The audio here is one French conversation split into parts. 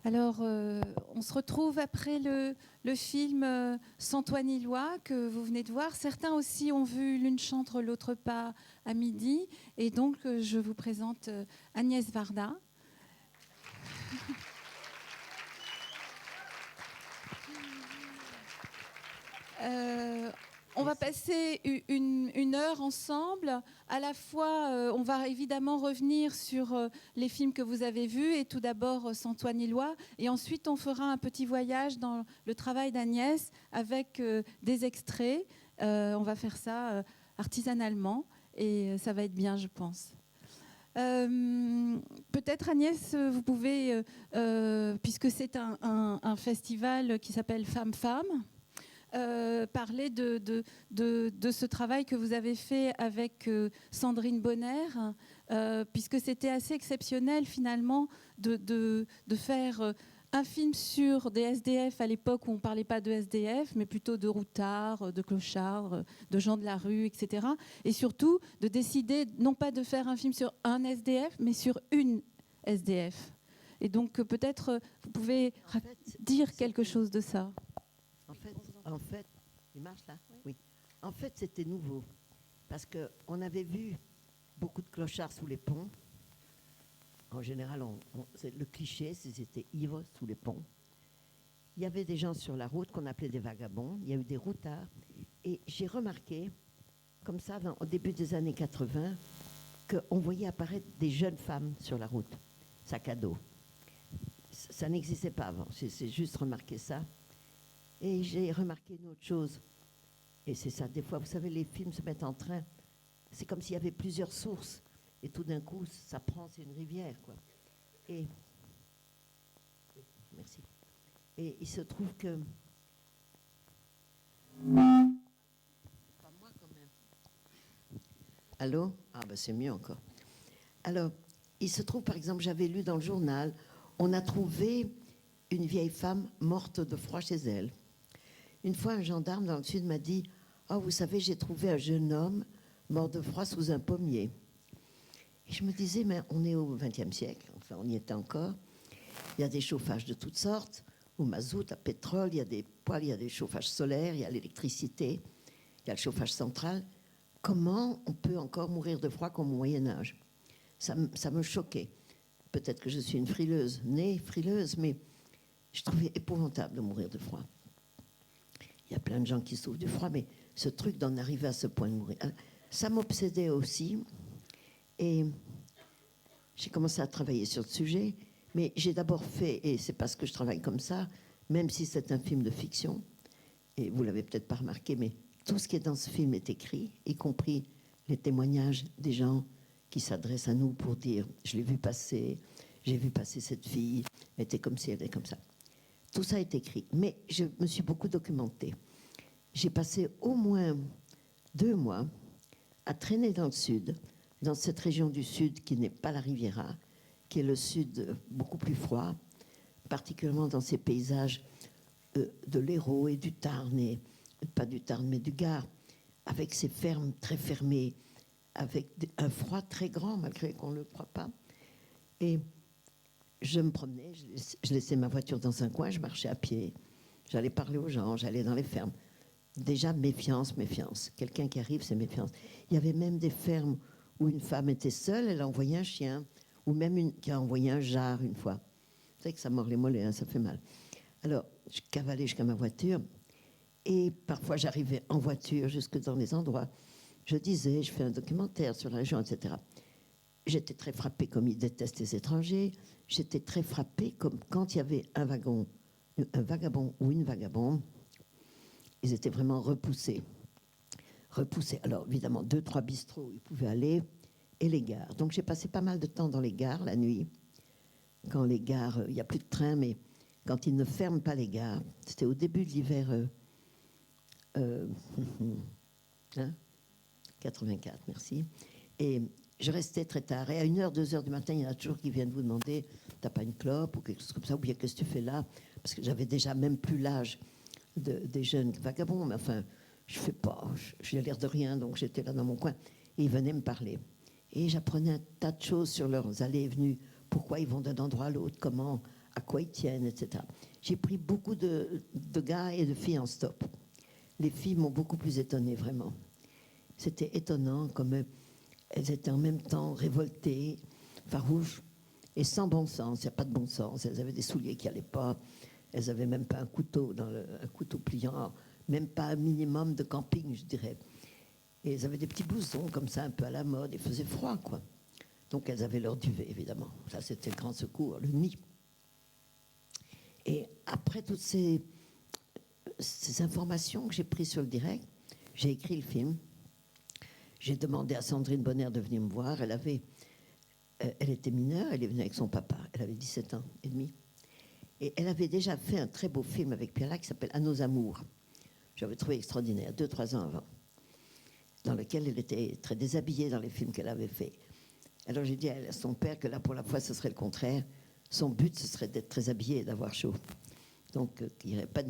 Alors, on se retrouve après le film Sans toi ni loi que vous venez de voir. Certains aussi ont vu L'une chantre, l'autre pas à midi. Et donc, je vous présente Agnès Varda. On va passer une heure ensemble. À la fois, on va évidemment revenir sur les films que vous avez vus, et tout d'abord Sans toi ni loi. Et ensuite, on fera un petit voyage dans le travail d'Agnès avec des extraits. On va faire ça artisanalement, et ça va être bien, je pense. Peut-être Agnès, vous pouvez, puisque c'est un festival qui s'appelle Femmes Femmes, parler de ce travail que vous avez fait avec Sandrine Bonner, puisque c'était assez exceptionnel finalement de faire un film sur des SDF à l'époque où on ne parlait pas de SDF, mais plutôt de routards, de clochards, de gens de la rue, etc. Et surtout de décider non pas de faire un film sur un SDF, mais sur une SDF. Et donc peut-être vous pouvez dire quelque chose de ça. En fait, il marche là ? Oui. En fait, c'était nouveau. Parce qu'on avait vu beaucoup de clochards sous les ponts. En général, le cliché, c'était ivres sous les ponts. Il y avait des gens sur la route qu'on appelait des vagabonds. Il y a eu des routards. Et j'ai remarqué, comme ça, au début des années 80, qu'on voyait apparaître des jeunes femmes sur la route, sac à dos. Ça n'existait pas avant. J'ai juste remarqué ça. Et j'ai remarqué une autre chose. Et c'est ça, des fois, vous savez, les films se mettent en train. C'est comme s'il y avait plusieurs sources. Et tout d'un coup, ça prend, c'est une rivière, quoi. Et... Merci. Et il se trouve que... Pas moi, quand même. Allô ? Ah, ben c'est mieux encore. Alors, il se trouve, par exemple, j'avais lu dans le journal, on a trouvé une vieille femme morte de froid chez elle. Une fois, un gendarme dans le sud m'a dit « Oh, vous savez, j'ai trouvé un jeune homme mort de froid sous un pommier. » Et je me disais, mais on est au XXe siècle, enfin, on y était encore. Il y a des chauffages de toutes sortes, au mazout, à pétrole, il y a des poêles, il y a des chauffages solaires, il y a l'électricité, il y a le chauffage central. Comment on peut encore mourir de froid comme au Moyen-Âge ? Ça me choquait. Peut-être que je suis une frileuse, née frileuse, mais je trouvais épouvantable de mourir de froid. Il y a plein de gens qui souffrent du froid, mais ce truc d'en arriver à ce point de mourir, ça m'obsédait aussi. Et j'ai commencé à travailler sur le sujet, mais j'ai d'abord fait, et c'est parce que je travaille comme ça, même si c'est un film de fiction, et vous l'avez peut-être pas remarqué, mais tout ce qui est dans ce film est écrit, y compris les témoignages des gens qui s'adressent à nous pour dire « je l'ai vu passer, j'ai vu passer cette fille, elle était comme ci, elle était comme ça ». Tout ça est écrit, mais je me suis beaucoup documentée. J'ai passé au moins 2 mois à traîner dans le sud, dans cette région du sud qui n'est pas la Riviera, qui est le sud beaucoup plus froid, particulièrement dans ces paysages de l'Hérault et du Tarn, et pas du Tarn mais du Gard, avec ces fermes très fermées, avec un froid très grand malgré qu'on ne le croit pas. Et je me promenais, je laissais ma voiture dans un coin, je marchais à pied, j'allais parler aux gens, j'allais dans les fermes. Déjà, méfiance, méfiance. Quelqu'un qui arrive, c'est méfiance. Il y avait même des fermes où une femme était seule, elle a envoyé un chien, ou même une qui a envoyé un jar une fois. Vous savez que ça mord les mollets, hein, ça fait mal. Alors, je cavalais jusqu'à ma voiture, et parfois j'arrivais en voiture jusque dans les endroits. Je disais, je fais un documentaire sur la région, etc. J'étais très frappée comme ils détestent les étrangers. J'étais très frappée comme quand il y avait un vagabond ou une vagabonde, ils étaient vraiment repoussés. Alors, évidemment, 2-3 bistrots où ils pouvaient aller, et les gares. Donc, j'ai passé pas mal de temps dans les gares la nuit. Quand les gares, il n'y a plus de train, mais quand ils ne ferment pas les gares, c'était au début de l'hiver 84, merci. Et je restais très tard. Et à 1h, 2h du matin, il y en a toujours qui viennent vous demander « T'as pas une clope ?» ou quelque chose comme ça, ou bien « Qu'est-ce que tu fais là ?» Parce que j'avais déjà même plus l'âge des jeunes vagabonds, mais enfin, je fais pas, j'ai l'air de rien, donc j'étais là dans mon coin. Et ils venaient me parler. Et j'apprenais un tas de choses sur leurs allées et venues, pourquoi ils vont d'un endroit à l'autre, comment à quoi ils tiennent, etc. J'ai pris beaucoup de gars et de filles en stop. Les filles m'ont beaucoup plus étonnée, vraiment. C'était étonnant, comme elles étaient en même temps révoltées, farouches, et sans bon sens. Il n'y a pas de bon sens. Elles avaient des souliers qui n'allaient pas. Elles n'avaient même pas un couteau, un couteau pliant, même pas un minimum de camping, je dirais. Et elles avaient des petits blousons comme ça, un peu à la mode. Il faisait froid, quoi. Donc elles avaient leur duvet, évidemment. Ça, c'était le grand secours, le nid. Et après toutes ces informations que j'ai prises sur le direct, j'ai écrit le film. J'ai demandé à Sandrine Bonner de venir me voir. Elle était mineure, elle est venue avec son papa. Elle avait 17 ans et demi. Et elle avait déjà fait un très beau film avec Pierre Lac qui s'appelle À nos amours. J'avais trouvé extraordinaire, 2-3 ans avant, dans lequel elle était très déshabillée dans les films qu'elle avait fait. Alors j'ai dit à son père que là, pour la fois, ce serait le contraire. Son but, ce serait d'être très habillée et d'avoir chaud. Donc, il y aurait pas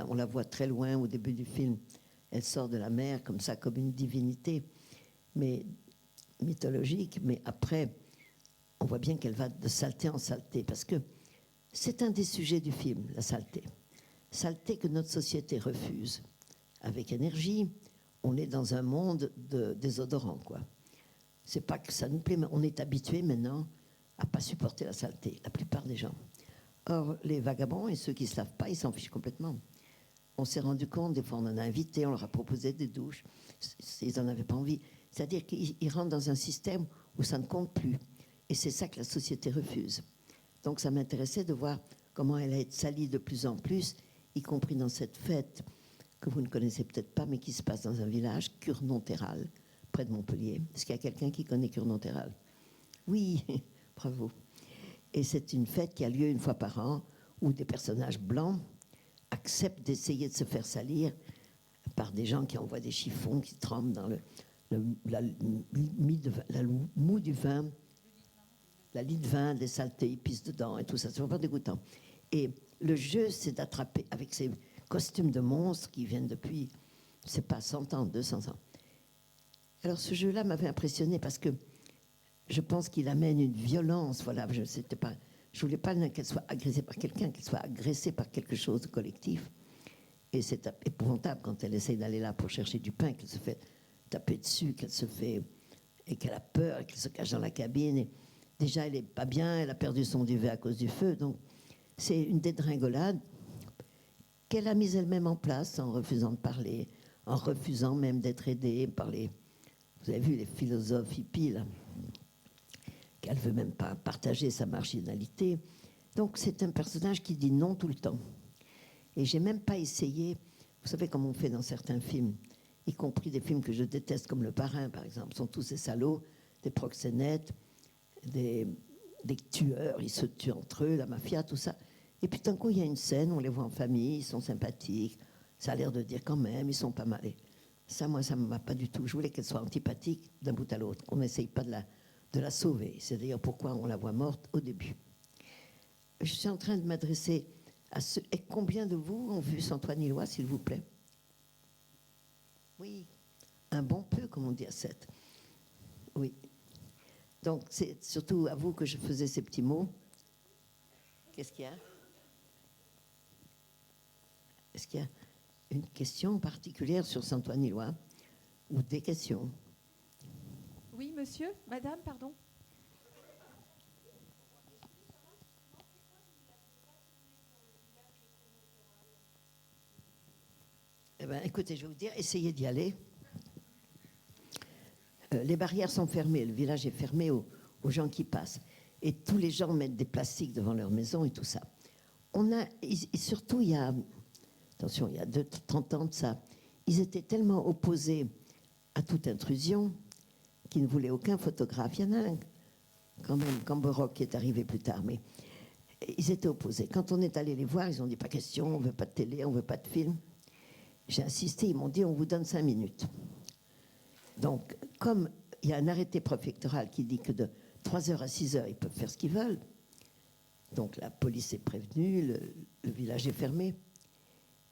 on la voit très loin au début du film. Elle sort de la mer comme ça, comme une divinité, mais mythologique. Mais après, on voit bien qu'elle va de saleté en saleté, parce que c'est un des sujets du film, la saleté. Saleté que notre société refuse. Avec énergie, on est dans un monde de désodorant, quoi. C'est pas que ça nous plaît, mais on est habitué maintenant à pas supporter la saleté, la plupart des gens. Or, les vagabonds et ceux qui ne se lavent pas, ils s'en fichent complètement. On s'est rendu compte, des fois on en a invité, on leur a proposé des douches, ils n'en avaient pas envie. C'est-à-dire qu'ils rentrent dans un système où ça ne compte plus. Et c'est ça que la société refuse. Donc ça m'intéressait de voir comment elle a été salie de plus en plus, y compris dans cette fête que vous ne connaissez peut-être pas, mais qui se passe dans un village, Curnon-Terral, près de Montpellier. Est-ce qu'il y a quelqu'un qui connaît Curnon-Terral? Oui, bravo. Et c'est une fête qui a lieu une fois par an, où des personnages blancs acceptent d'essayer de se faire salir par des gens qui envoient des chiffons, qui trempent dans la moue du vin, la lie de vin, des saletés, ils pissent dedans et tout ça. C'est vraiment dégoûtant. Et le jeu, c'est d'attraper avec ces costumes de monstres qui viennent depuis, c'est pas 100 ans, 200 ans. Alors ce jeu-là m'avait impressionné parce que je pense qu'il amène une violence. Voilà, je voulais pas qu'elle soit agressée par quelqu'un, qu'elle soit agressée par quelque chose de collectif. Et c'est épouvantable quand elle essaye d'aller là pour chercher du pain, qu'elle se fait taper dessus, et qu'elle a peur, qu'elle se cache dans la cabine. Et déjà, elle n'est pas bien, elle a perdu son duvet à cause du feu. Donc, c'est une dédringolade qu'elle a mise elle-même en place en refusant de parler, en refusant même d'être aidée par les... Vous avez vu les philosophes hippies, là, qu'elle ne veut même pas partager sa marginalité. Donc, c'est un personnage qui dit non tout le temps. Et j'ai même pas essayé, vous savez comme on fait dans certains films, y compris des films que je déteste, comme Le Parrain, par exemple, sont tous ces salauds, des proxénètes, des tueurs, ils se tuent entre eux, la mafia, tout ça. Et puis d'un coup, il y a une scène, on les voit en famille, ils sont sympathiques, ça a l'air de dire quand même, ils sont pas mal. Et ça, moi, ça ne me va pas du tout. Je voulais qu'elle soit antipathique d'un bout à l'autre, qu'on n'essaye pas de la sauver. C'est d'ailleurs pourquoi on la voit morte au début. Je suis en train de m'adresser à ceux... Et combien de vous ont vu Antoine Hillois, s'il vous plaît? Oui, un bon peu, comme on dit à 7. Oui. Donc, c'est surtout à vous que je faisais ces petits mots. Qu'est-ce qu'il y a? Est-ce qu'il y a une question particulière sur Antoine Hillois? Ou des questions? Oui, monsieur, madame, pardon. Eh bien, écoutez, je vais vous dire, essayez d'y aller. Les barrières sont fermées, le village est fermé aux gens qui passent. Et tous les gens mettent des plastiques devant leur maison et tout ça. Et surtout, il y a 30 ans de ça, ils étaient tellement opposés à toute intrusion qu'ils ne voulaient aucun photographe. Il y en a un, quand même, Camberoc, qui est arrivé plus tard, mais ils étaient opposés. Quand on est allé les voir, ils ont dit pas question, on ne veut pas de télé, on ne veut pas de film. J'ai insisté, ils m'ont dit on vous donne 5 minutes. Donc, comme il y a un arrêté préfectoral qui dit que de 3h à 6h, ils peuvent faire ce qu'ils veulent, donc la police est prévenue, le village est fermé,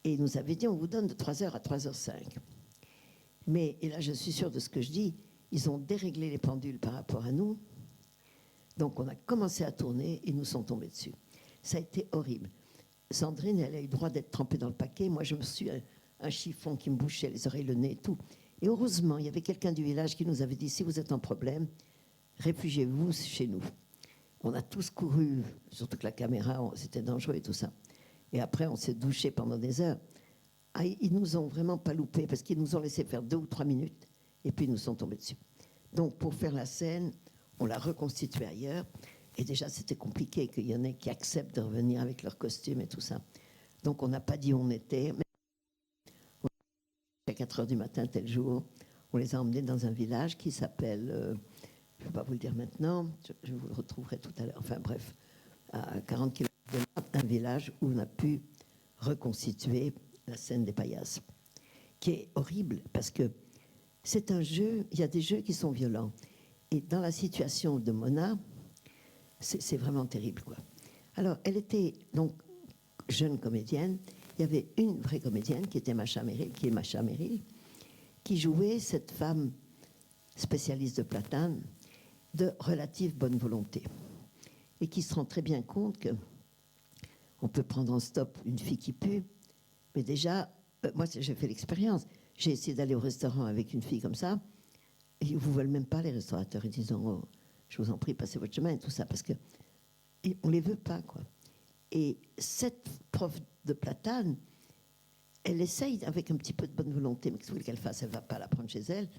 et ils nous avaient dit on vous donne de 3h à 3h05. Mais, et là je suis sûre de ce que je dis, ils ont déréglé les pendules par rapport à nous, donc on a commencé à tourner et nous sont tombés dessus. Ça a été horrible. Sandrine, elle a eu le droit d'être trempée dans le paquet. Moi, je me suis un chiffon qui me bouchait les oreilles, le nez et tout. Et heureusement, il y avait quelqu'un du village qui nous avait dit, si vous êtes en problème, réfugiez-vous chez nous. On a tous couru, surtout que la caméra, c'était dangereux et tout ça. Et après, on s'est douché pendant des heures. Ah, ils nous ont vraiment pas loupé parce qu'ils nous ont laissé faire 2 ou 3 minutes et puis ils nous sont tombés dessus. Donc, pour faire la scène, on l'a reconstituée ailleurs. Et déjà, c'était compliqué qu'il y en ait qui acceptent de revenir avec leur costume et tout ça. Donc, on n'a pas dit où on était. Mais à 4 heures du matin, tel jour, on les a emmenés dans un village qui s'appelle, je ne vais pas vous le dire maintenant, je vous le retrouverai tout à l'heure. Enfin bref, à 40 km de là, un village où on a pu reconstituer la scène des paillasses, qui est horrible parce que c'est un jeu, il y a des jeux qui sont violents. Et dans la situation de Mona, c'est vraiment terrible, quoi. Alors, elle était donc jeune comédienne. Il y avait une vraie comédienne qui était Macha Merrill, qui jouait cette femme spécialiste de platane de relative bonne volonté et qui se rend très bien compte que on peut prendre en stop une fille qui pue, mais déjà, moi j'ai fait l'expérience. J'ai essayé d'aller au restaurant avec une fille comme ça, et ils ne vous veulent même pas, les restaurateurs. Ils disent oh, je vous en prie, passez votre chemin et tout ça, parce que on les veut pas, quoi. Et cette prof de platane, elle essaye avec un petit peu de bonne volonté, mais qu'est-ce que vous voulez qu'elle fasse? Elle ne va pas la prendre chez elle,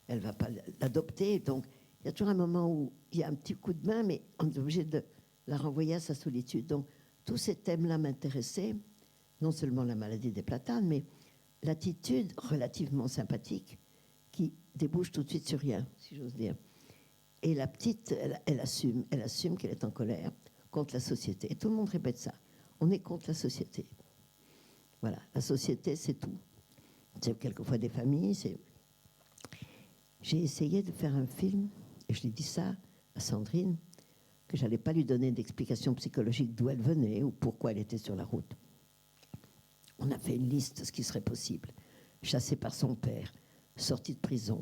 elle ne va pas l'adopter. Donc, il y a toujours un moment où il y a un petit coup de main, mais on est obligé de la renvoyer à sa solitude. Donc, tous ces thèmes-là m'intéressaient, non seulement la maladie des platanes, mais l'attitude relativement sympathique qui débouche tout de suite sur rien, si j'ose dire. Et la petite, elle assume qu'elle est en colère contre la société. Et tout le monde répète ça. On est contre la société. Voilà, la société, c'est tout. C'est quelquefois des familles. J'ai essayé de faire un film, et je l'ai dit ça à Sandrine, que je n'allais pas lui donner d'explication psychologique d'où elle venait ou pourquoi elle était sur la route. On a fait une liste de ce qui serait possible. Chassée par son père, sortie de prison,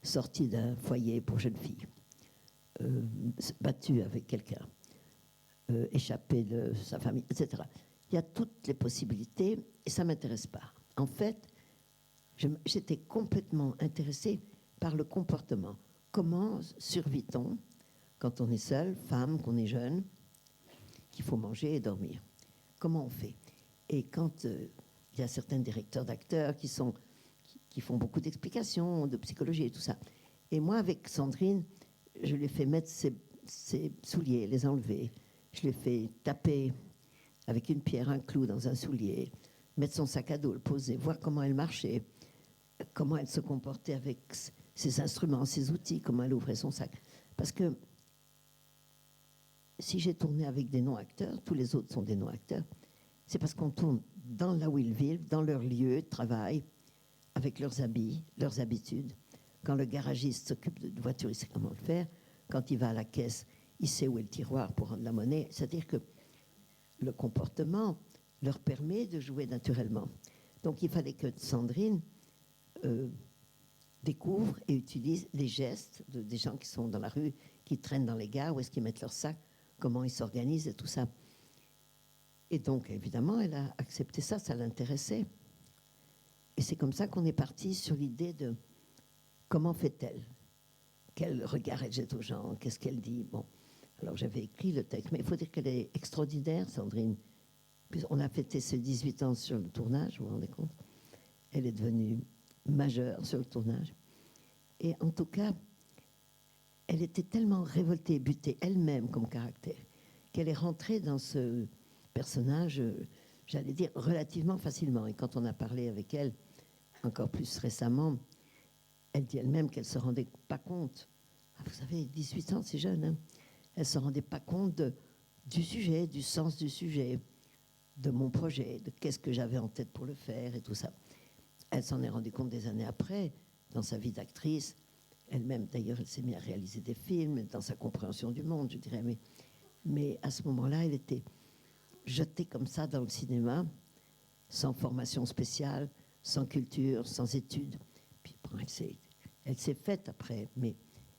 sortie d'un foyer pour jeunes filles, battue avec quelqu'un, échappée de sa famille, etc. Il y a toutes les possibilités et ça ne m'intéresse pas. En fait, j'étais complètement intéressée par le comportement. Comment survit-on quand on est seul, femme, qu'on est jeune, qu'il faut manger et dormir? Comment on fait? Et quand il y a certains directeurs d'acteurs qui font beaucoup d'explications, de psychologie et tout ça. Et moi, avec Sandrine, je lui ai fait mettre ses souliers, les enlever. Je lui ai fait taper avec une pierre, un clou dans un soulier, mettre son sac à dos, le poser, voir comment elle marchait, comment elle se comportait avec ses instruments, ses outils, comment elle ouvrait son sac. Parce que si j'ai tourné avec des non-acteurs, tous les autres sont des non-acteurs, c'est parce qu'on tourne dans là où ils vivent, dans leur lieu de travail, avec leurs habits, leurs habitudes. Quand le garagiste s'occupe de voiture, il sait comment le faire. Quand il va à la caisse, il sait où est le tiroir pour rendre la monnaie. C'est-à-dire que le comportement leur permet de jouer naturellement. Donc il fallait que Sandrine découvre et utilise les gestes des gens qui sont dans la rue, qui traînent dans les gares, où est-ce qu'ils mettent leur sac, comment ils s'organisent et tout ça. Et donc, évidemment, elle a accepté ça, ça l'intéressait. Et c'est comme ça qu'on est parti sur l'idée de comment fait-elle? Quel regard elle jette aux gens? Qu'est-ce qu'elle dit? Bon, alors j'avais écrit le texte, mais il faut dire qu'elle est extraordinaire, Sandrine. Puis on a fêté ses 18 ans sur le tournage, vous vous rendez compte? Elle est devenue majeure sur le tournage. Et en tout cas, elle était tellement révoltée et butée elle-même comme caractère qu'elle est rentrée dans ce personnage, j'allais dire, relativement facilement. Et quand on a parlé avec elle, encore plus récemment, elle dit elle-même qu'elle ne se rendait pas compte. Ah, vous savez, 18 ans, c'est jeune. Hein, elle ne se rendait pas compte du sujet, du sens du sujet, de mon projet, de qu'est-ce que j'avais en tête pour le faire et tout ça. Elle s'en est rendue compte des années après, dans sa vie d'actrice. Elle-même, d'ailleurs, elle s'est mise à réaliser des films, dans sa compréhension du monde, je dirais. Mais à ce moment-là, elle était jetée comme ça dans le cinéma, sans formation spéciale, sans culture, sans études. Puis bon, elle s'est faite après, mais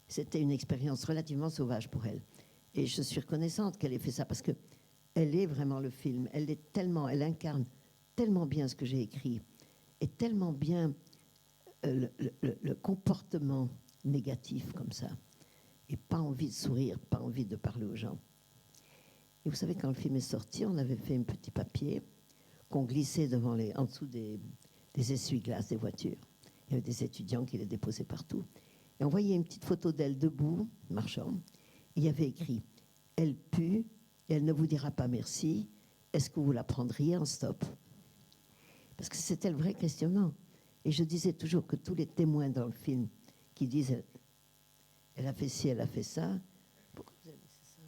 c'était une expérience relativement sauvage pour elle. Et je suis reconnaissante qu'elle ait fait ça, parce que elle est vraiment le film. Elle incarne tellement bien ce que j'ai écrit et tellement bien le comportement négatif comme ça. Et pas envie de sourire, pas envie de parler aux gens. Et vous savez, quand le film est sorti, on avait fait un petit papier qu'on glissait en dessous des essuie-glaces des voitures. Il y avait des étudiants qui les déposaient partout. Et on voyait une petite photo d'elle debout, marchant. Et il y avait écrit « Elle pue et elle ne vous dira pas merci. Est-ce que vous la prendriez en stop ?» Parce que c'était le vrai questionnement. Et je disais toujours que tous les témoins dans le film qui disent « Elle a fait ci, elle a fait ça », pourquoi vous avez laissé ça?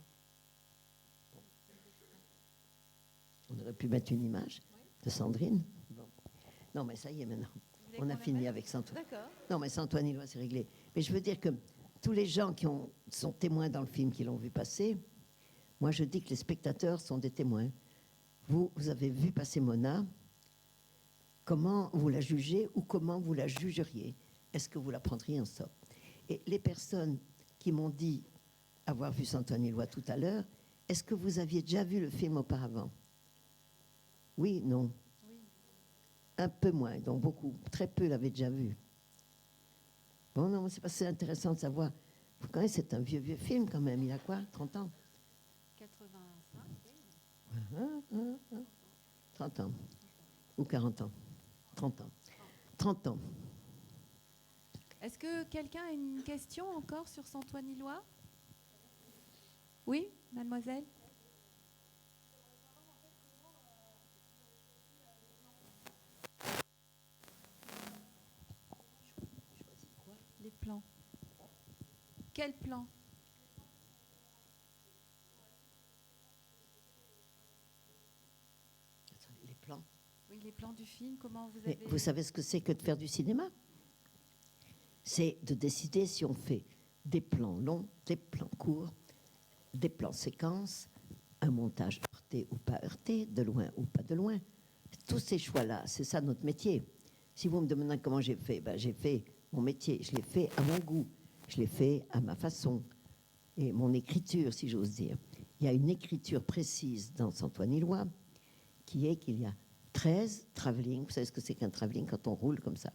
On aurait pu mettre une image de Sandrine. Bon. Non, mais ça y est maintenant. On a fini avec Santoine. Non, mais Santoine Ilois, c'est réglé. Mais je veux dire que tous les gens qui sont témoins dans le film, qui l'ont vu passer, moi je dis que les spectateurs sont des témoins. Vous avez vu passer Mona, comment vous la jugez ou comment vous la jugeriez? Est-ce que vous la prendriez en stop? Et les personnes qui m'ont dit avoir vu Santoine Ilois tout à l'heure, est-ce que vous aviez déjà vu le film auparavant? Oui, non. Un peu moins, donc beaucoup, très peu l'avaient déjà vu. Bon, non, c'est pas assez intéressant de savoir. Vous connaissez, c'est un vieux film quand même. Il a quoi, 30 ans? 85, oui. 30 ans. Ou 40 ans. 30 ans. 30 ans. Est-ce que quelqu'un a une question encore sur Santoine Ilois? Oui, mademoiselle? Les plans. Quel plan? Les plans. Oui, les plans du film, comment vous Mais avez... vous savez ce que c'est que de faire du cinéma? C'est de décider si on fait des plans longs, des plans courts, des plans séquences, un montage heurté ou pas heurté, de loin ou pas de loin. Tous ces choix-là, c'est ça notre métier. Si vous me demandez comment j'ai fait, ben j'ai fait mon métier, je l'ai fait à mon goût, je l'ai fait à ma façon. Et mon écriture, si j'ose dire. Il y a une écriture précise dans Santoine Ilois qui est qu'il y a 13 travelling. Vous savez ce que c'est qu'un travelling quand on roule comme ça?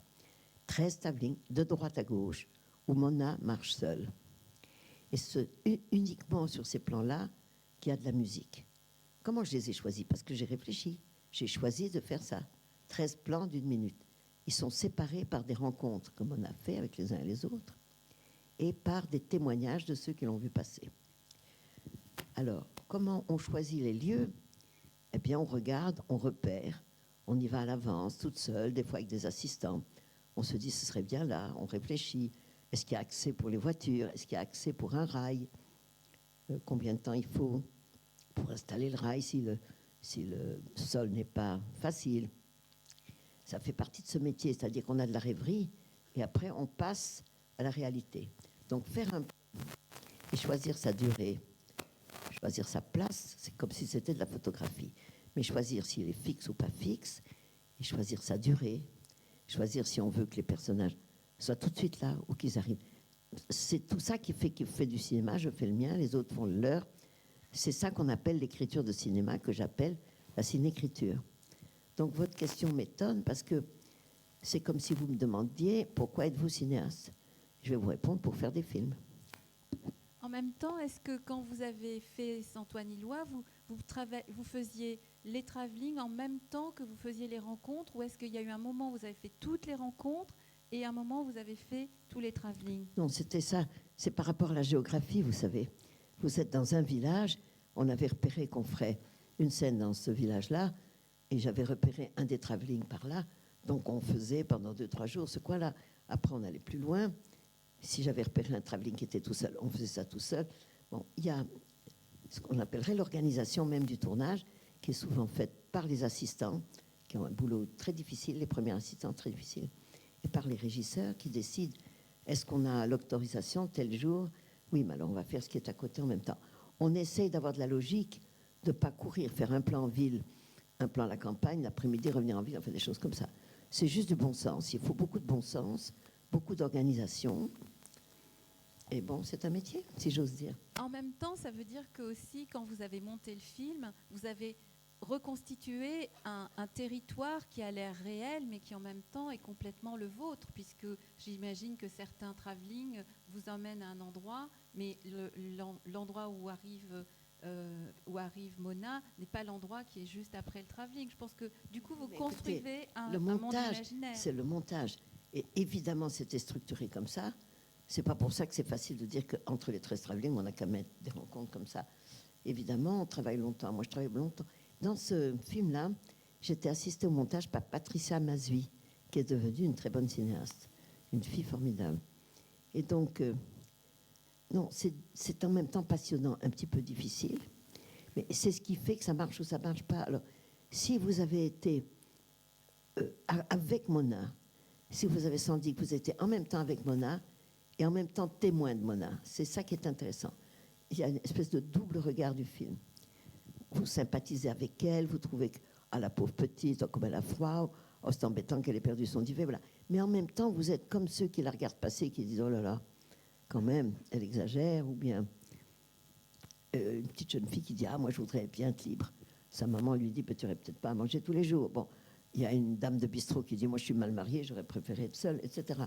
13 travelling de droite à gauche où Mona marche seule. Et c'est uniquement sur ces plans-là qu'il y a de la musique. Comment je les ai choisis? Parce que j'ai réfléchi. J'ai choisi de faire ça. 13 plans d'1 minute. Ils sont séparés par des rencontres comme on a fait avec les uns et les autres et par des témoignages de ceux qui l'ont vu passer. Alors, comment on choisit les lieux? Eh bien, on regarde, on repère, on y va à l'avance, toute seule, des fois avec des assistants. On se dit, ce serait bien là, on réfléchit. Est-ce qu'il y a accès pour les voitures? Est-ce qu'il y a accès pour un rail? Combien de temps il faut pour installer le rail si le sol n'est pas facile? Ça fait partie de ce métier, c'est-à-dire qu'on a de la rêverie et après on passe à la réalité. Donc faire un plan et choisir sa durée, choisir sa place, c'est comme si c'était de la photographie. Mais choisir s'il est fixe ou pas fixe, et choisir sa durée, choisir si on veut que les personnages soient tout de suite là ou qu'ils arrivent. C'est tout ça qui fait du cinéma. Je fais le mien, les autres font le leur. C'est ça qu'on appelle l'écriture de cinéma, que j'appelle la cinécriture. Donc votre question m'étonne parce que c'est comme si vous me demandiez pourquoi êtes-vous cinéaste? Je vais vous répondre pour faire des films. En même temps, est-ce que quand vous avez fait Santoine Ilois, vous faisiez les travelling en même temps que vous faisiez les rencontres, ou est-ce qu'il y a eu un moment où vous avez fait toutes les rencontres et un moment où vous avez fait tous les travelling? Non, c'était ça. C'est par rapport à la géographie, vous savez. Vous êtes dans un village, on avait repéré qu'on ferait une scène dans ce village-là, et j'avais repéré un des travelling par là, donc on faisait pendant 2-3 jours ce coin-là. Après, on allait plus loin. Si j'avais repéré un travelling qui était tout seul, on faisait ça tout seul. Bon, il y a ce qu'on appellerait l'organisation même du tournage, qui est souvent faite par les assistants, qui ont un boulot très difficile, les premiers assistants très difficiles, et par les régisseurs qui décident, est-ce qu'on a l'autorisation tel jour? Oui, mais alors on va faire ce qui est à côté en même temps. On essaye d'avoir de la logique, de ne pas courir, faire un plan en ville, un plan à la campagne, l'après-midi revenir en ville, on fait des choses comme ça. C'est juste du bon sens. Il faut beaucoup de bon sens, beaucoup d'organisation. Et bon, c'est un métier, si j'ose dire. En même temps, ça veut dire que aussi, quand vous avez monté le film, vous avez reconstitué un territoire qui a l'air réel, mais qui en même temps est complètement le vôtre, puisque j'imagine que certains travelling vous emmènent à un endroit, mais l'endroit où arrive Mona n'est pas l'endroit qui est juste après le travelling. Je pense que du coup, vous construisez un monde imaginaire. C'est le montage. Et évidemment, c'était structuré comme ça. C'est pas pour ça que c'est facile de dire qu'entre les 13 travelling, on n'a qu'à mettre des rencontres comme ça. Évidemment, on travaille longtemps. Moi, je travaille longtemps. Dans ce film-là, j'étais assistée au montage par Patricia Mazui, qui est devenue une très bonne cinéaste, une fille formidable. Et donc, non, c'est en même temps passionnant, un petit peu difficile, mais c'est ce qui fait que ça marche ou ça ne marche pas. Alors, si vous avez été avec Mona, si vous avez senti que vous étiez en même temps avec Mona et en même temps témoin de Mona, c'est ça qui est intéressant. Il y a une espèce de double regard du film. Vous sympathisez avec elle, vous trouvez que la pauvre petite, comme elle a froid, c'est embêtant qu'elle ait perdu son duvet, voilà. Mais en même temps, vous êtes comme ceux qui la regardent passer, qui disent oh là là, quand même, elle exagère, ou bien une petite jeune fille qui dit moi je voudrais bien être libre. Sa maman lui dit tu n'aurais peut-être pas à manger tous les jours. Bon, il y a une dame de bistrot qui dit moi je suis mal mariée, j'aurais préféré être seule, etc.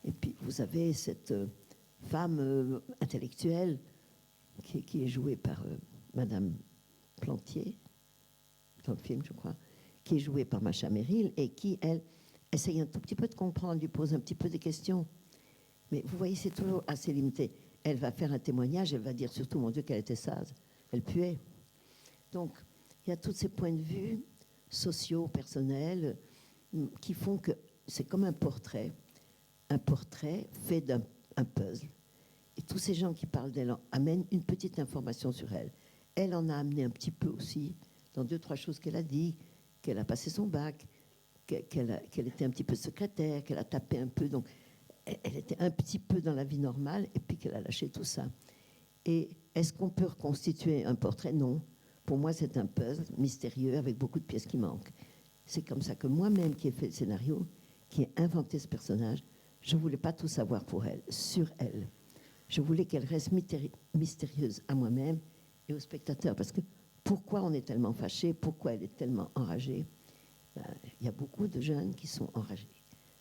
Et puis vous avez cette femme intellectuelle qui est jouée par Madame Plantier, dans le film, je crois, qui est jouée par Macha Merrill et qui, elle, essaye un tout petit peu de comprendre, lui pose un petit peu des questions. Mais vous voyez, c'est toujours assez limité. Elle va faire un témoignage, elle va dire surtout, mon Dieu, qu'elle était sage. Elle puait. Donc, il y a tous ces points de vue sociaux, personnels, qui font que c'est comme un portrait fait d'un puzzle. Et tous ces gens qui parlent d'elle amènent une petite information sur elle. Elle en a amené un petit peu aussi dans 2-3 choses qu'elle a dit, qu'elle a passé son bac, qu'elle était un petit peu secrétaire, qu'elle a tapé un peu. Donc, elle était un petit peu dans la vie normale et puis qu'elle a lâché tout ça. Et est-ce qu'on peut reconstituer un portrait? Non. Pour moi, c'est un puzzle mystérieux avec beaucoup de pièces qui manquent. C'est comme ça que moi-même, qui ai fait le scénario, qui ai inventé ce personnage, je ne voulais pas tout savoir pour elle, sur elle. Je voulais qu'elle reste mystérieuse à moi-même et aux spectateurs. Parce que pourquoi on est tellement fâché? Pourquoi elle est tellement enragée? Il y a beaucoup de jeunes qui sont enragés.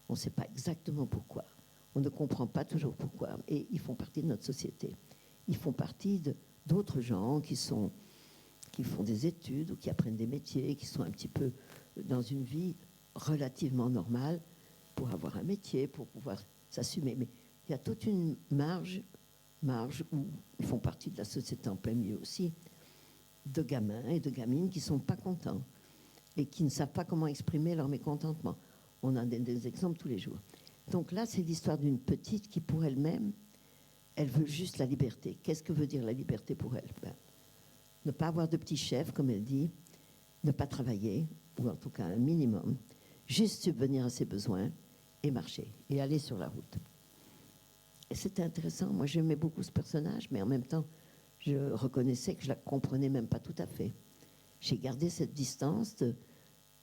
On ne sait pas exactement pourquoi. On ne comprend pas toujours pourquoi. Et ils font partie de notre société. Ils font partie d'autres gens qui font des études ou qui apprennent des métiers, qui sont un petit peu dans une vie relativement normale pour avoir un métier, pour pouvoir s'assumer. Mais il y a toute une marge où ils font partie de la société en plein milieu aussi, de gamins et de gamines qui ne sont pas contents et qui ne savent pas comment exprimer leur mécontentement. On en a des exemples tous les jours. Donc là, c'est l'histoire d'une petite qui, pour elle-même, elle veut juste la liberté. Qu'est-ce que veut dire la liberté pour elle? Ne pas avoir de petit chef, comme elle dit, ne pas travailler, ou en tout cas un minimum, juste subvenir à ses besoins et marcher, et aller sur la route. Et c'était intéressant. Moi, j'aimais beaucoup ce personnage, mais en même temps, je reconnaissais que je la comprenais même pas tout à fait. J'ai gardé cette distance de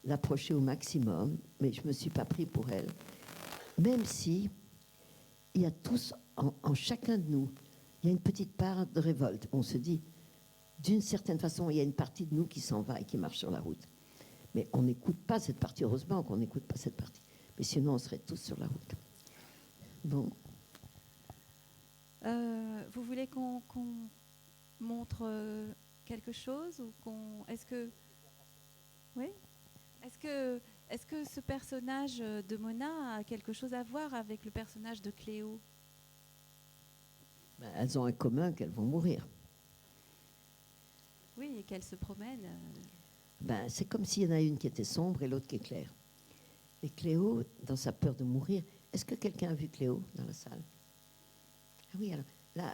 l'approcher au maximum, mais je me suis pas pris pour elle. Même si il y a tous, en chacun de nous, il y a une petite part de révolte. On se dit, d'une certaine façon, il y a une partie de nous qui s'en va et qui marche sur la route. Mais on n'écoute pas cette partie, heureusement qu'on n'écoute pas cette partie. Mais sinon, on serait tous sur la route. Bon. Vous voulez qu'on montre quelque chose ou est-ce que oui, est-ce que ce personnage de Mona a quelque chose à voir avec le personnage de Cléo? Elles ont en commun qu'elles vont mourir. Oui, et qu'elles se promènent. C'est comme s'il y en a une qui était sombre et l'autre qui est claire. Et Cléo, dans sa peur de mourir, est-ce que quelqu'un a vu Cléo dans la salle? Ah oui, alors,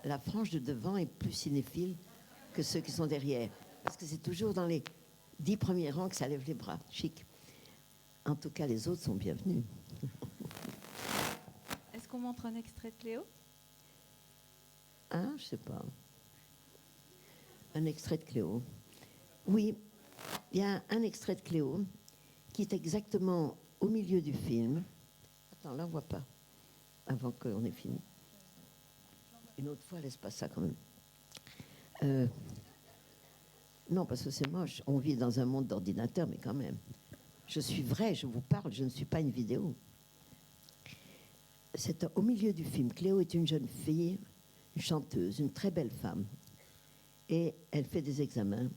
la frange de devant est plus cinéphile que ceux qui sont derrière. Parce que c'est toujours dans les 10 premiers rangs que ça lève les bras. Chic. En tout cas, les autres sont bienvenus. Est-ce qu'on montre un extrait de Cléo? Ah, je sais pas. Un extrait de Cléo. Oui, il y a un extrait de Cléo qui est exactement au milieu du film. Attends, là, on ne voit pas, avant qu'on ait fini. Une autre fois, laisse pas ça quand même. Non, parce que c'est moche. On vit dans un monde d'ordinateur, mais quand même. Je suis vrai, je vous parle, je ne suis pas une vidéo. C'est au milieu du film. Cléo est une jeune fille, une chanteuse, une très belle femme. Et elle fait des examens.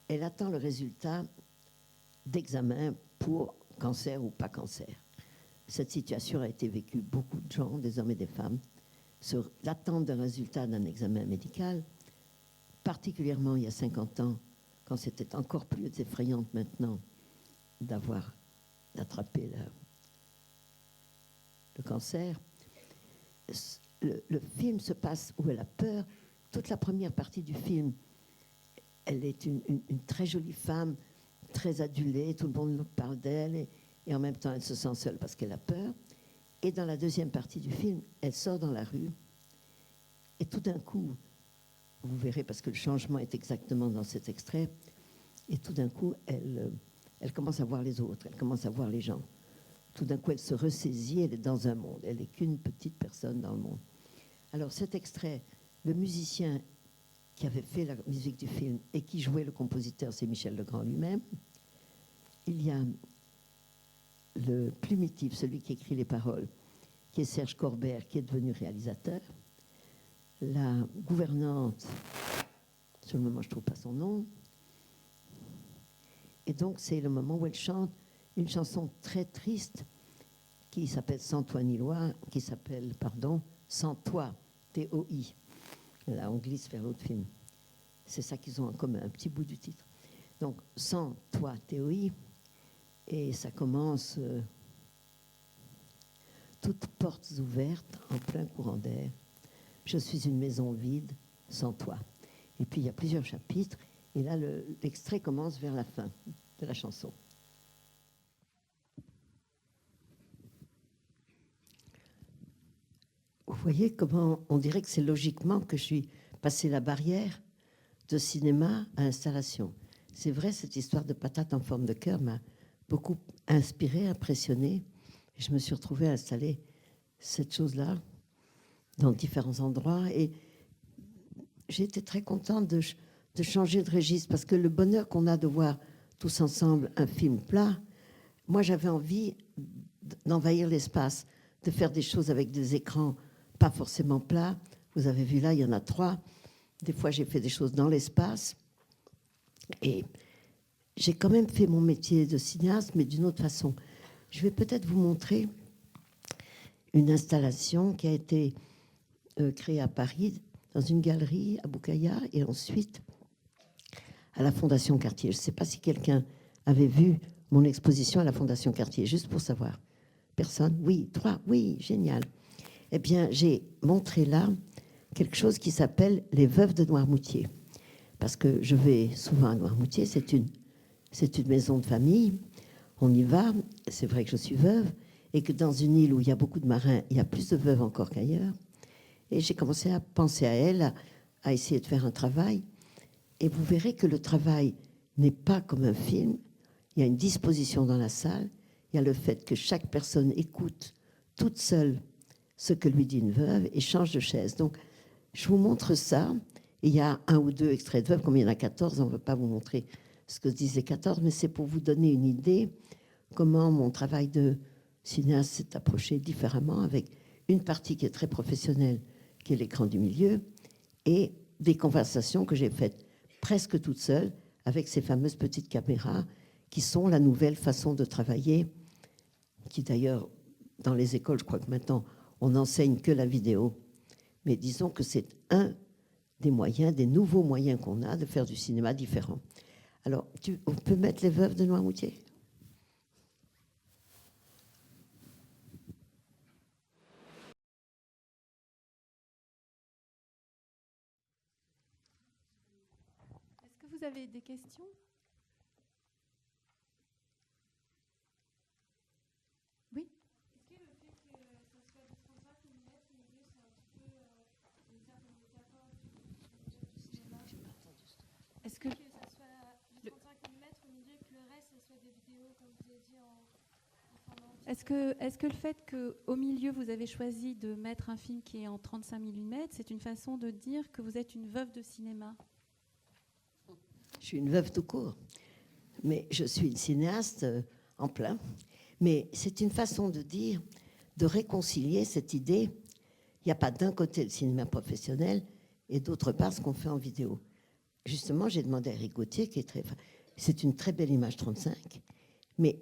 Elle attend le résultat d'examen pour cancer ou pas cancer. Cette situation a été vécue beaucoup de gens, des hommes et des femmes, sur l'attente d'un résultat d'un examen médical, particulièrement il y a 50 ans, quand c'était encore plus effrayant maintenant d'attraper le cancer. Le film se passe où elle a peur. Toute la première partie du film, elle est une très jolie femme, très adulée, tout le monde parle d'elle, et en même temps, elle se sent seule parce qu'elle a peur. Et dans la deuxième partie du film, elle sort dans la rue, et tout d'un coup, vous verrez, parce que le changement est exactement dans cet extrait, et tout d'un coup, elle commence à voir les autres, elle commence à voir les gens. Tout d'un coup, elle se ressaisit, elle est dans un monde, elle n'est qu'une petite personne dans le monde. Alors cet extrait, le musicien qui avait fait la musique du film et qui jouait le compositeur, c'est Michel Legrand lui-même. Il y a le plumitif, celui qui écrit les paroles, qui est Serge Corbert, qui est devenu réalisateur. La gouvernante, sur le moment je ne trouve pas son nom. Et donc c'est le moment où elle chante une chanson très triste qui s'appelle Sans toi ni loi, qui s'appelle, Sans toi, T-O-I. Là, on glisse vers l'autre film. C'est ça qu'ils ont en commun, un petit bout du titre. Donc, Sans toi, T-O-I, et ça commence toutes portes ouvertes, en plein courant d'air. Je suis une maison vide, sans toi. Et puis, il y a plusieurs chapitres, et là, l'extrait commence vers la fin de la chanson. Vous voyez comment on dirait que c'est logiquement que je suis passé la barrière de cinéma à installation. C'est vrai, cette histoire de patate en forme de cœur m'a beaucoup inspiré, impressionné. Et je me suis retrouvée à installer cette chose-là dans différents endroits. Et j'ai été très contente de changer de registre, parce que le bonheur qu'on a de voir tous ensemble un film plat, moi j'avais envie d'envahir l'espace, de faire des choses avec des écrans pas forcément plats. Vous avez vu là, il y en a 3. Des fois, j'ai fait des choses dans l'espace. Et j'ai quand même fait mon métier de cinéaste, mais d'une autre façon. Je vais peut-être vous montrer une installation qui a été créée à Paris, dans une galerie à Boukaïa, et ensuite à la Fondation Cartier. Je ne sais pas si quelqu'un avait vu mon exposition à la Fondation Cartier, juste pour savoir. Personne? Oui, 3. Oui, génial. Eh bien, j'ai montré là quelque chose qui s'appelle les Veuves de Noirmoutier. Parce que je vais souvent à Noirmoutier, c'est une maison de famille. On y va, c'est vrai que je suis veuve, et que dans une île où il y a beaucoup de marins, il y a plus de veuves encore qu'ailleurs. Et j'ai commencé à penser à elle, à essayer de faire un travail. Et vous verrez que le travail n'est pas comme un film. Il y a une disposition dans la salle. Il y a le fait que chaque personne écoute toute seule ce que lui dit une veuve et change de chaise. Donc, je vous montre ça. Il y a 1 ou 2 extraits de veuve. Comme il y en a 14, on ne veut pas vous montrer ce que disent les 14, mais c'est pour vous donner une idée comment mon travail de cinéaste s'est approché différemment, avec une partie qui est très professionnelle, qui est l'écran du milieu, et des conversations que j'ai faites presque toute seule avec ces fameuses petites caméras qui sont la nouvelle façon de travailler, qui d'ailleurs, dans les écoles, je crois que maintenant, on n'enseigne que la vidéo. Mais disons que c'est un des moyens, des nouveaux moyens qu'on a de faire du cinéma différent. Alors, on peut mettre les Veuves de Noirmoutier ? Est-ce que vous avez des questions ? Oui. Est-ce que le fait que ça soit du 35 mm, milieu, c'est un petit peu une certaine métaphore du cinéma? Est-ce que Ça soit du 35 mm au milieu, que le reste, ça soit des vidéos, comme vous avez dit, en format entier? est-ce que le fait qu'au milieu, vous avez choisi de mettre un film qui est en 35 mm, c'est une façon de dire que vous êtes une veuve de cinéma? Je suis une veuve tout court, mais je suis une cinéaste en plein. Mais c'est une façon de dire, de réconcilier cette idée. Il n'y a pas d'un côté le cinéma professionnel et d'autre part ce qu'on fait en vidéo. Justement, j'ai demandé à Eric Gauthier, qui est c'est une très belle image 35, mais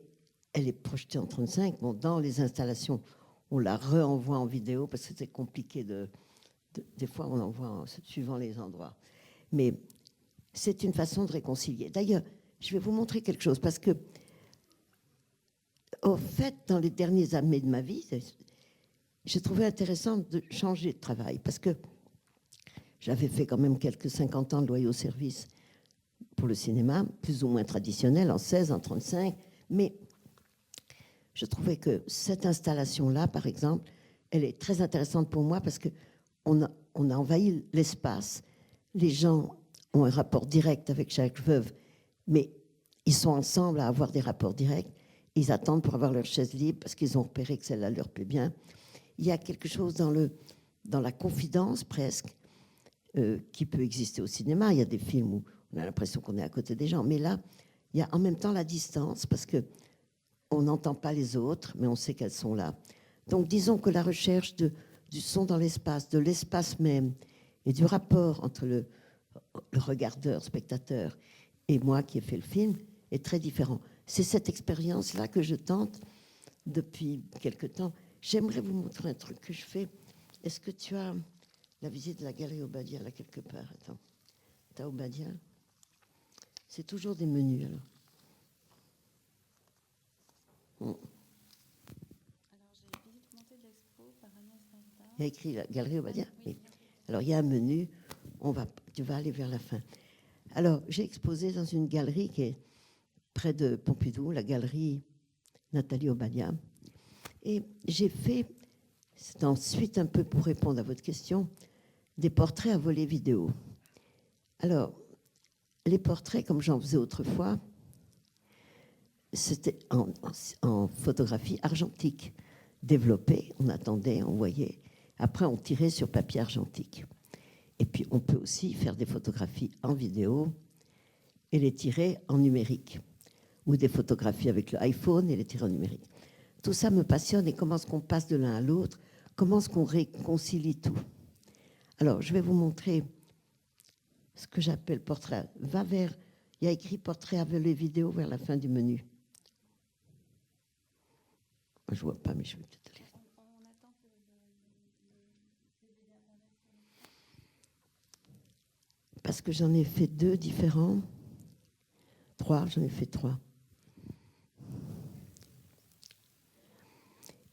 elle est projetée en 35. Bon, dans les installations, on la renvoie en vidéo parce que c'est compliqué des fois, on l'envoie suivant les endroits. Mais c'est une façon de réconcilier. D'ailleurs, je vais vous montrer quelque chose parce que, au fait, dans les dernières années de ma vie, j'ai trouvé intéressant de changer de travail parce que j'avais fait quand même quelques 50 ans de loyaux service pour le cinéma, plus ou moins traditionnel, en 16, en 35, mais je trouvais que cette installation-là, par exemple, elle est très intéressante pour moi parce qu'on a envahi l'espace. Les gens ont un rapport direct avec chaque veuve, mais ils sont ensemble à avoir des rapports directs. Ils attendent pour avoir leur chaise libre parce qu'ils ont repéré que celle-là leur plaît bien. Il y a quelque chose dans la confidence presque qui peut exister au cinéma. Il y a des films où on a l'impression qu'on est à côté des gens, mais là, il y a en même temps la distance parce que on n'entend pas les autres, mais on sait qu'elles sont là. Donc, disons que la recherche du son dans l'espace, de l'espace même, et du rapport entre le regardeur, spectateur, et moi qui ai fait le film, est très différent. C'est cette expérience-là que je tente depuis quelque temps. J'aimerais vous montrer un truc que je fais. Est-ce que tu as la visite de la galerie Obadia, là, quelque part? Attends. T'as Obadia? C'est toujours des menus, alors. Alors, j'ai visite montée de l'expo par Agnès Varda. Il y a écrit la galerie Obadia? Oui. Alors, il y a un menu. Tu vas aller vers la fin. Alors, j'ai exposé dans une galerie qui est près de Pompidou, la galerie Nathalie Obadia. Et j'ai fait, c'est ensuite un peu pour répondre à votre question, des portraits à volet vidéo. Alors, les portraits, comme j'en faisais autrefois, c'était en photographie argentique. Développée, on attendait, on voyait. Après, on tirait sur papier argentique. Et puis, on peut aussi faire des photographies en vidéo et les tirer en numérique. Ou des photographies avec l'iPhone et les tirer en numérique. Tout ça me passionne. Et comment est-ce qu'on passe de l'un à l'autre? Comment est-ce qu'on réconcilie tout? Alors, je vais vous montrer ce que j'appelle portrait. Il y a écrit portrait à volet vidéo vers la fin du menu. Je ne vois pas, mais je vais peut-être aller. On attend que Parce que j'en ai fait 2 différents. 3, j'en ai fait 3.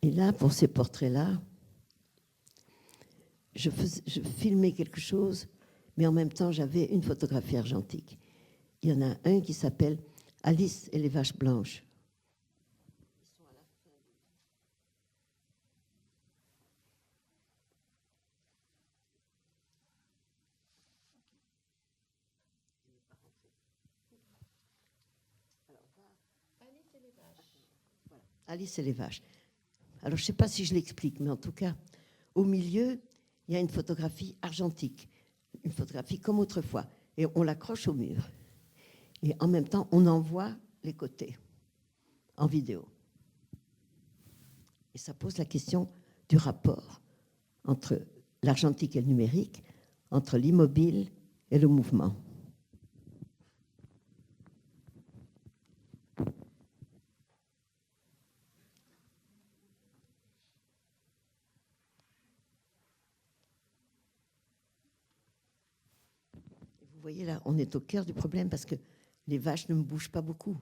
Et là, pour ces portraits-là, je filmais quelque chose, mais en même temps, j'avais une photographie argentique. Il y en a un qui s'appelle Alice et les vaches blanches. Alice et les vaches. Voilà. Alice et les vaches. Alors, je ne sais pas si je l'explique, mais en tout cas, au milieu, il y a une photographie argentique, une photographie comme autrefois, et on l'accroche au mur. Et en même temps, on en voit les côtés en vidéo. Et ça pose la question du rapport entre l'argentique et le numérique, entre l'immobile et le mouvement. Vous voyez là, on est au cœur du problème parce que les vaches ne me bougent pas beaucoup.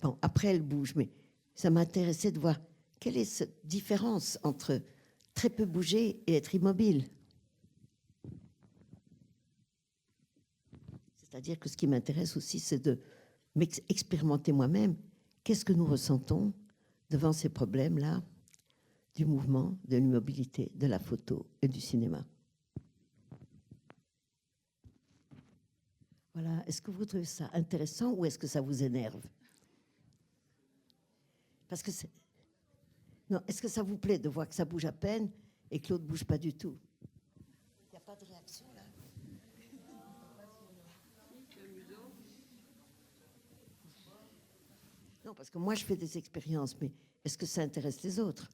Bon, après elles bougent, mais ça m'intéressait de voir quelle est cette différence entre très peu bouger et être immobile. C'est-à-dire que ce qui m'intéresse aussi, c'est de m'expérimenter moi-même. Qu'est-ce que nous ressentons devant ces problèmes-là du mouvement, de l'immobilité, de la photo et du cinéma? Voilà. Est-ce que vous trouvez ça intéressant ou est-ce que ça vous énerve? Parce que c'est... Non, est-ce que ça vous plaît de voir que ça bouge à peine et que l'autre ne bouge pas du tout? Il n'y a pas de réaction là? Non, parce que moi je fais des expériences, mais est-ce que ça intéresse les autres?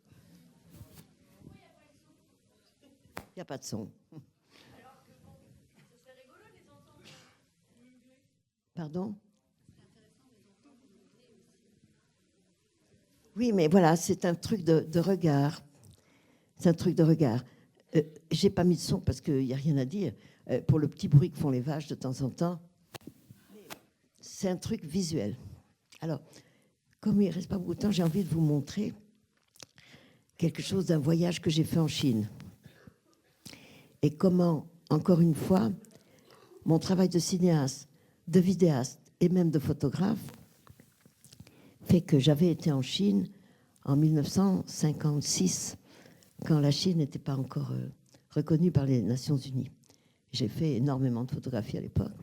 Il n'y a pas de son. Pardon? Oui, mais voilà, c'est un truc de regard. C'est un truc de regard. J'ai pas mis de son parce qu'il n'y a rien à dire. Pour le petit bruit que font les vaches de temps en temps, c'est un truc visuel. Alors, comme il ne reste pas beaucoup de temps, j'ai envie de vous montrer quelque chose d'un voyage que j'ai fait en Chine. Et comment, encore une fois, mon travail de cinéaste, de vidéaste et même de photographe fait que j'avais été en Chine en 1956, quand la Chine n'était pas encore reconnue par les Nations Unies. J'ai fait énormément de photographies à l'époque.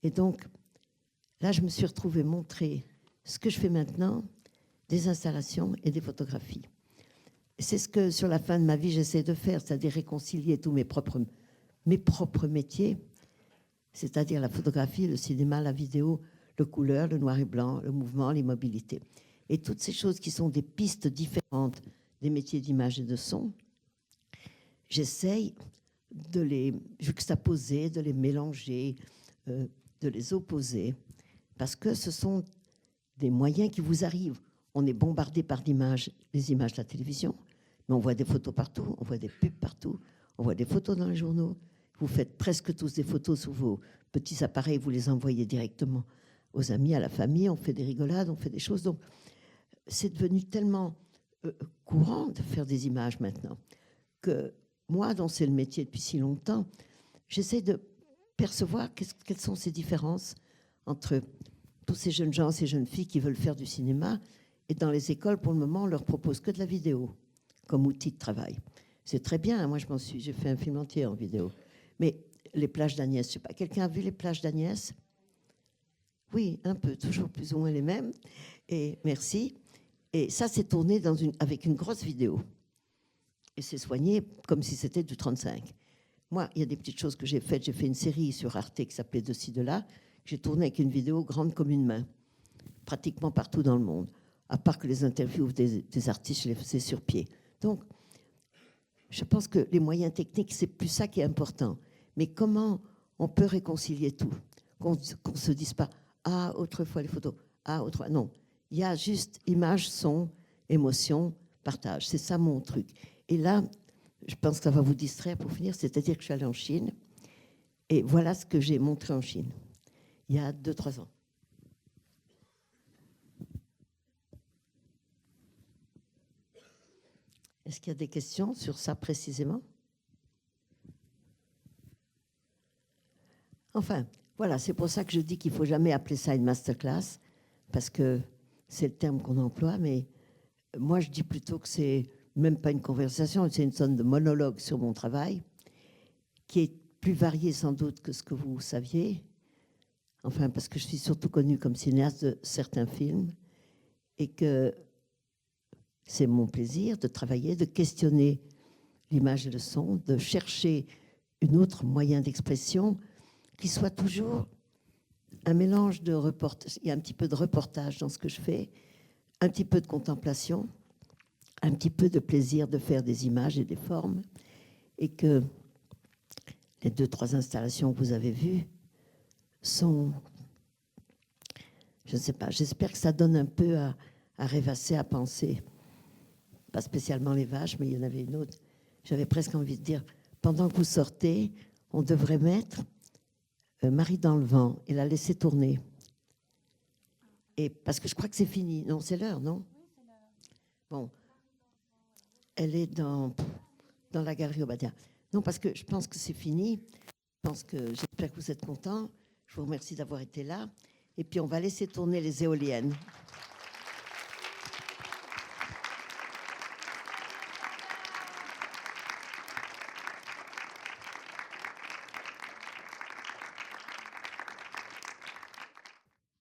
Et donc, là, je me suis retrouvée montrer ce que je fais maintenant, des installations et des photographies. C'est ce que, sur la fin de ma vie, j'essaie de faire, c'est-à-dire réconcilier tous mes propres métiers, c'est-à-dire la photographie, le cinéma, la vidéo, le couleur, le noir et blanc, le mouvement, l'immobilité. Et toutes ces choses qui sont des pistes différentes des métiers d'image et de son, j'essaye de les juxtaposer, de les mélanger, de les opposer, parce que ce sont des moyens qui vous arrivent. On est bombardé par d'images, les images de la télévision, mais on voit des photos partout, on voit des pubs partout, on voit des photos dans les journaux. Vous faites presque tous des photos sur vos petits appareils, vous les envoyez directement aux amis, à la famille, on fait des rigolades, on fait des choses. Donc, c'est devenu tellement courant de faire des images maintenant que moi, dont c'est le métier depuis si longtemps, j'essaie de percevoir quelles sont ces différences entre tous ces jeunes gens, ces jeunes filles qui veulent faire du cinéma. Et dans les écoles, pour le moment, on leur propose que de la vidéo comme outil de travail. C'est très bien, hein, moi j'ai fait un film entier en vidéo. Mais les plages d'Agnès, je sais pas, quelqu'un a vu les plages d'Agnès? Oui, un peu, toujours plus ou moins les mêmes. Et merci. Et ça, c'est tourné avec une grosse vidéo. Et c'est soigné comme si c'était du 35. Moi, il y a des petites choses que j'ai faites. J'ai fait une série sur Arte qui s'appelait De ci, de là. J'ai tourné avec une vidéo grande comme une main, pratiquement partout dans le monde. À part que les interviews des artistes, je les faisais sur pied. Donc, je pense que les moyens techniques, c'est plus ça qui est important. Mais comment on peut réconcilier tout? Qu'on ne se dise pas, ah, autrefois les photos, ah, autrefois. Non, il y a juste image, son, émotion, partage. C'est ça mon truc. Et là, je pense que ça va vous distraire pour finir, c'est-à-dire que je suis allée en Chine et voilà ce que j'ai montré en Chine il y a 2-3 ans. Est-ce qu'il y a des questions sur ça précisément? Enfin, voilà, c'est pour ça que je dis qu'il ne faut jamais appeler ça une masterclass, parce que c'est le terme qu'on emploie, mais moi je dis plutôt que c'est même pas une conversation, c'est une sorte de monologue sur mon travail, qui est plus varié sans doute que ce que vous saviez, enfin parce que je suis surtout connue comme cinéaste de certains films, et que c'est mon plaisir de travailler, de questionner l'image et le son, de chercher un autre moyen d'expression qui soit toujours un mélange de reportage. Il y a un petit peu de reportage dans ce que je fais, un petit peu de contemplation, un petit peu de plaisir de faire des images et des formes, et que les 2-3 installations que vous avez vues sont, je ne sais pas, j'espère que ça donne un peu à rêvasser, à penser. Pas spécialement les vaches, mais il y en avait une autre. J'avais presque envie de dire, pendant que vous sortez, on devrait mettre Marie dans le vent et la laisser tourner. Et parce que je crois que c'est fini. Non, c'est l'heure, non? Oui, c'est l'heure. Bon. Elle est dans la galerie Obadia. Non, parce que je pense que c'est fini. J'espère que vous êtes contents. Je vous remercie d'avoir été là. Et puis, on va laisser tourner les éoliennes.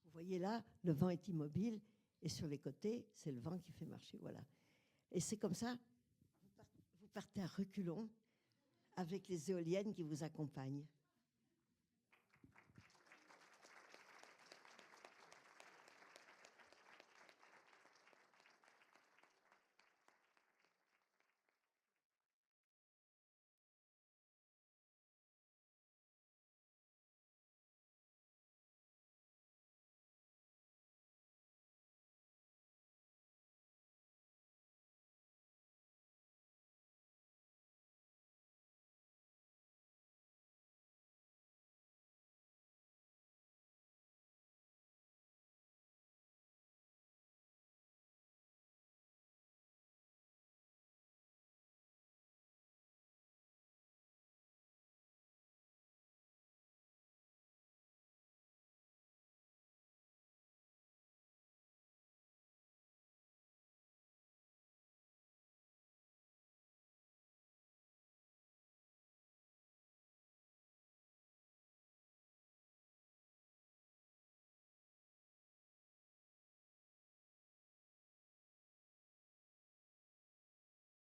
Vous voyez là, le vent est immobile Et sur les côtés, c'est le vent qui fait marcher. Voilà. Et c'est comme ça, vous partez à reculons avec les éoliennes qui vous accompagnent.